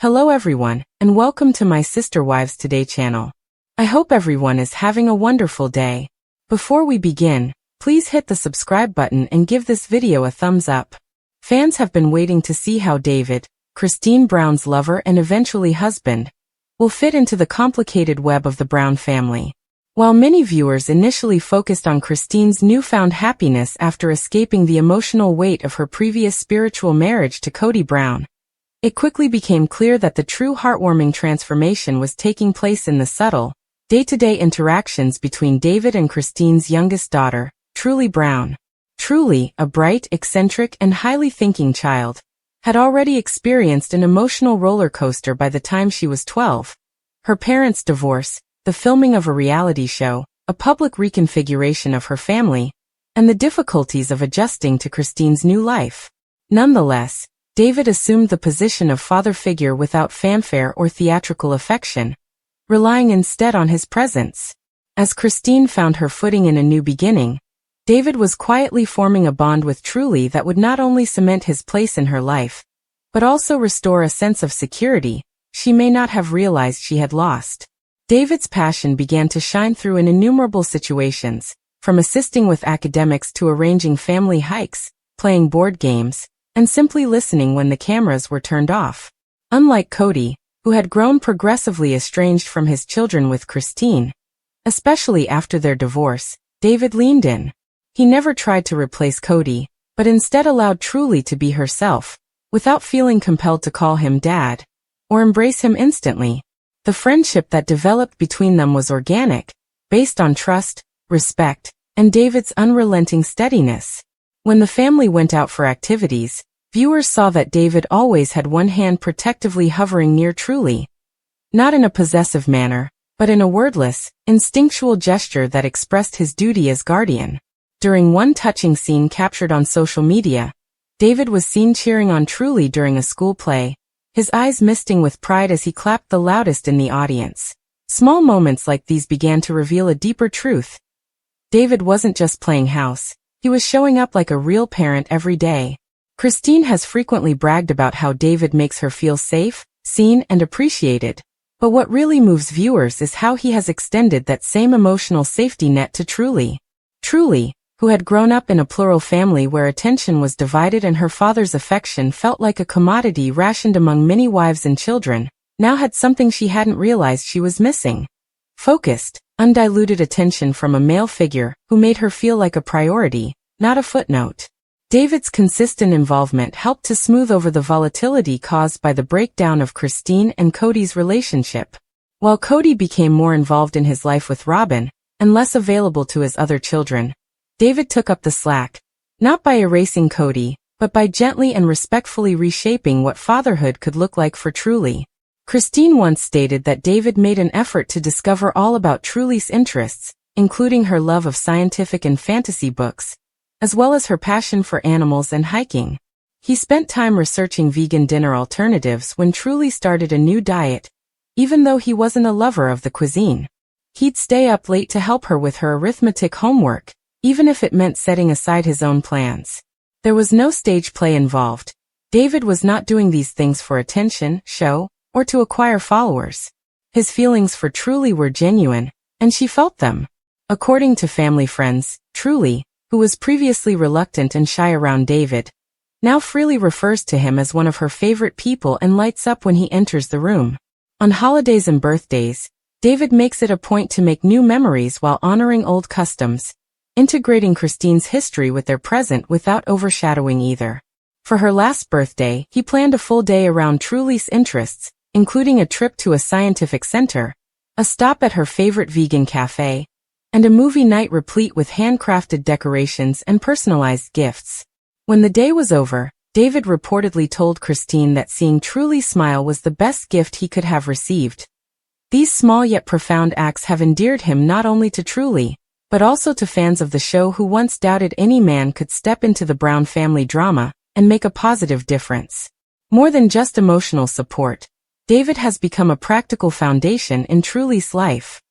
Hello everyone, and welcome to my Sister Wives Today channel. I hope everyone is having a wonderful day. Before we begin, please hit the subscribe button and give this video a thumbs up. Fans have been waiting to see how David, Christine Brown's lover and eventually husband, will fit into the complicated web of the Brown family. While many viewers initially focused on Christine's newfound happiness after escaping the emotional weight of her previous spiritual marriage to Kody Brown, it quickly became clear that the true heartwarming transformation was taking place in the subtle, day-to-day interactions between David and Christine's youngest daughter, Truly Brown. Truly, a bright, eccentric, and highly thinking child, had already experienced an emotional roller coaster by the time she was 12. Her parents' divorce, the filming of a reality show, a public reconfiguration of her family, and the difficulties of adjusting to Christine's new life. Nonetheless, David assumed the position of father figure without fanfare or theatrical affection, relying instead on his presence. As Christine found her footing in a new beginning, David was quietly forming a bond with Truly that would not only cement his place in her life, but also restore a sense of security she may not have realized she had lost. David's passion began to shine through in innumerable situations, from assisting with academics to arranging family hikes, playing board games, and simply listening when the cameras were turned off. Unlike Kody, who had grown progressively estranged from his children with Christine, especially after their divorce, David leaned in. He never tried to replace Kody, but instead allowed Truly to be herself, without feeling compelled to call him dad, or embrace him instantly. The friendship that developed between them was organic, based on trust, respect, and David's unrelenting steadiness. When the family went out for activities, viewers saw that David always had one hand protectively hovering near Truly, not in a possessive manner, but in a wordless, instinctual gesture that expressed his duty as guardian. During one touching scene captured on social media, David was seen cheering on Truly during a school play, his eyes misting with pride as he clapped the loudest in the audience. Small moments like these began to reveal a deeper truth. David wasn't just playing house. He was showing up like a real parent every day. Christine has frequently bragged about how David makes her feel safe, seen, and appreciated. But what really moves viewers is how he has extended that same emotional safety net to Truly. Truly, who had grown up in a plural family where attention was divided and her father's affection felt like a commodity rationed among many wives and children, now had something she hadn't realized she was missing. Focused, undiluted attention from a male figure who made her feel like a priority, not a footnote. David's consistent involvement helped to smooth over the volatility caused by the breakdown of Christine and Kody's relationship. While Kody became more involved in his life with Robin, and less available to his other children, David took up the slack, not by erasing Kody, but by gently and respectfully reshaping what fatherhood could look like for Truly. Christine once stated that David made an effort to discover all about Truly's interests, including her love of scientific and fantasy books, as well as her passion for animals and hiking. He spent time researching vegan dinner alternatives when Truly started a new diet, even though he wasn't a lover of the cuisine. He'd stay up late to help her with her arithmetic homework, even if it meant setting aside his own plans. There was no stage play involved. David was not doing these things for attention, show, or to acquire followers. His feelings for Truly were genuine, and she felt them. According to family friends, Truly, who was previously reluctant and shy around David, now freely refers to him as one of her favorite people and lights up when he enters the room. On holidays and birthdays, David makes it a point to make new memories while honoring old customs, integrating Christine's history with their present without overshadowing either. For her last birthday, he planned a full day around Truly's interests, including a trip to a scientific center, a stop at her favorite vegan cafe, and a movie night replete with handcrafted decorations and personalized gifts. When the day was over, David reportedly told Christine that seeing Truly smile was the best gift he could have received. These small yet profound acts have endeared him not only to Truly, but also to fans of the show who once doubted any man could step into the Brown family drama and make a positive difference. More than just emotional support, David has become a practical foundation in Truly's life.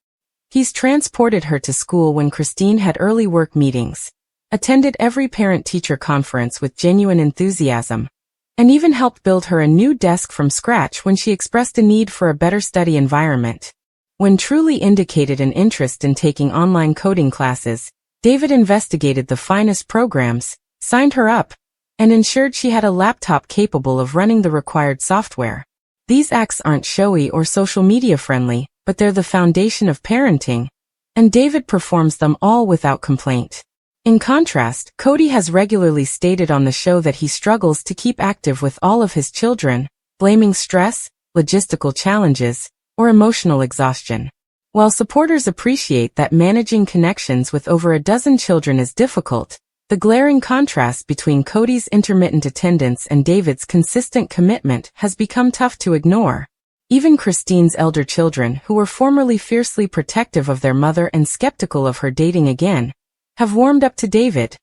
He's transported her to school when Christine had early work meetings, attended every parent-teacher conference with genuine enthusiasm, and even helped build her a new desk from scratch when she expressed a need for a better study environment. When Truly indicated an interest in taking online coding classes, David investigated the finest programs, signed her up, and ensured she had a laptop capable of running the required software. These acts aren't showy or social media friendly, but they're the foundation of parenting, and David performs them all without complaint. In contrast, Kody has regularly stated on the show that he struggles to keep active with all of his children, blaming stress, logistical challenges, or emotional exhaustion. While supporters appreciate that managing connections with over a dozen children is difficult, the glaring contrast between Kody's intermittent attendance and David's consistent commitment has become tough to ignore. Even Christine's elder children, who were formerly fiercely protective of their mother and skeptical of her dating again, have warmed up to David,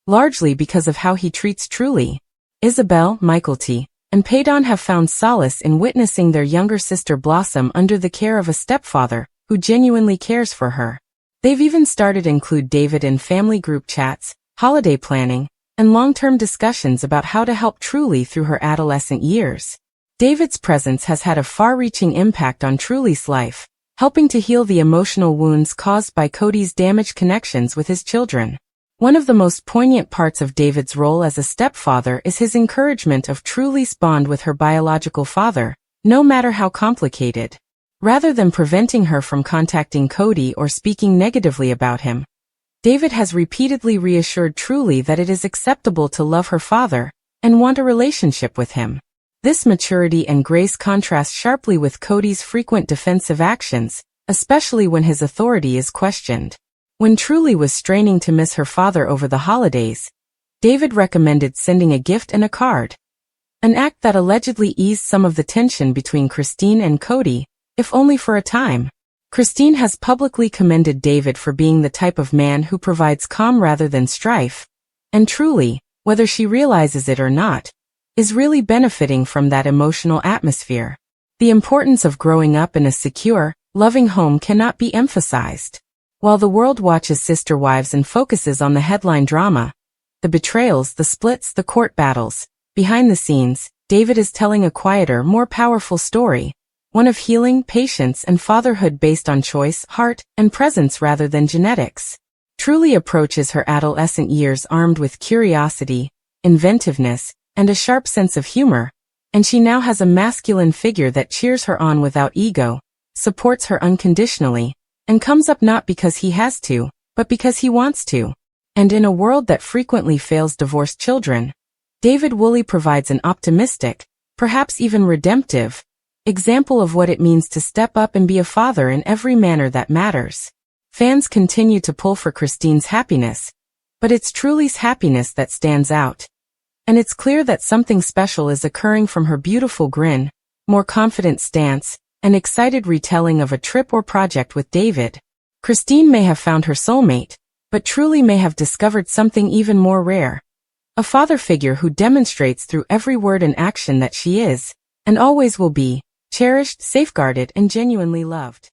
largely because of how he treats Truly. Isabel, Michael T., and Paydon have found solace in witnessing their younger sister blossom under the care of a stepfather who genuinely cares for her. They've even started to include David in family group chats, holiday planning, and long-term discussions about how to help Truly through her adolescent years. David's presence has had a far-reaching impact on Truly's life, helping to heal the emotional wounds caused by Kody's damaged connections with his children. One of the most poignant parts of David's role as a stepfather is his encouragement of Truly's bond with her biological father, no matter how complicated. Rather than preventing her from contacting Kody or speaking negatively about him, David has repeatedly reassured Truly that it is acceptable to love her father and want a relationship with him. This maturity and grace contrasts sharply with Kody's frequent defensive actions, especially when his authority is questioned. When Truly was straining to miss her father over the holidays, David recommended sending a gift and a card, an act that allegedly eased some of the tension between Christine and Kody, if only for a time. Christine has publicly commended David for being the type of man who provides calm rather than strife, and Truly, whether she realizes it or not, is really benefiting from that emotional atmosphere. The importance of growing up in a secure, loving home cannot be emphasized. While the world watches Sister Wives and focuses on the headline drama, the betrayals, the splits, the court battles, behind the scenes, David is telling a quieter, more powerful story, one of healing, patience, and fatherhood based on choice, heart, and presence rather than genetics. Truly approaches her adolescent years armed with curiosity, inventiveness, and a sharp sense of humor, and she now has a masculine figure that cheers her on without ego, supports her unconditionally, and comes up not because he has to, but because he wants to. And in a world that frequently fails divorced children, David Woolley provides an optimistic, perhaps even redemptive, example of what it means to step up and be a father in every manner that matters. Fans continue to pull for Christine's happiness, but it's Truly's happiness that stands out. And it's clear that something special is occurring from her beautiful grin, more confident stance, and excited retelling of a trip or project with David. Christine may have found her soulmate, but Truly may have discovered something even more rare. A father figure who demonstrates through every word and action that she is, and always will be, cherished, safeguarded, and genuinely loved.